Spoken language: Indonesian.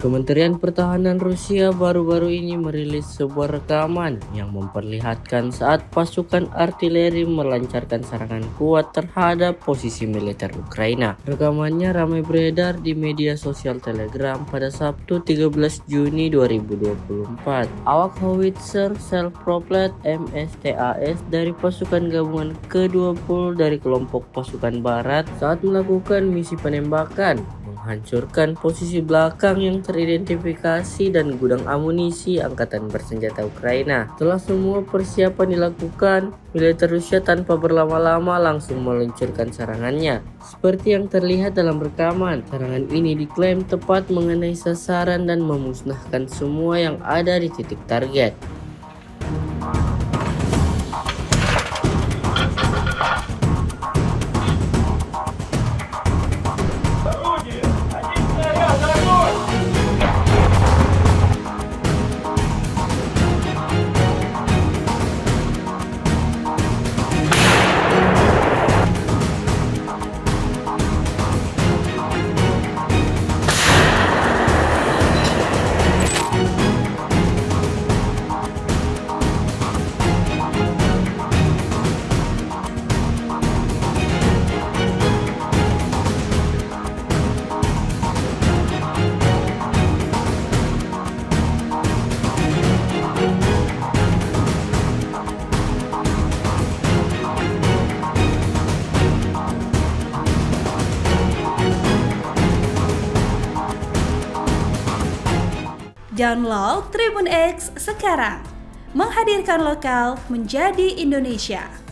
Kementerian Pertahanan Rusia baru-baru ini merilis sebuah rekaman yang memperlihatkan saat pasukan artileri melancarkan serangan kuat terhadap posisi militer Ukraina. Rekamannya ramai beredar di media sosial Telegram pada Sabtu 13 Juni 2024. Awak howitzer self-propelled MSTAS dari pasukan gabungan ke-20 dari kelompok pasukan barat saat melakukan misi penembakan menghancurkan posisi belakang yang teridentifikasi dan gudang amunisi Angkatan Bersenjata Ukraina. Setelah semua persiapan dilakukan, militer Rusia tanpa berlama-lama langsung meluncurkan serangannya. Seperti yang terlihat dalam rekaman, serangan ini diklaim tepat mengenai sasaran dan memusnahkan semua yang ada di titik target. Download Tribun X sekarang, menghadirkan lokal menjadi Indonesia.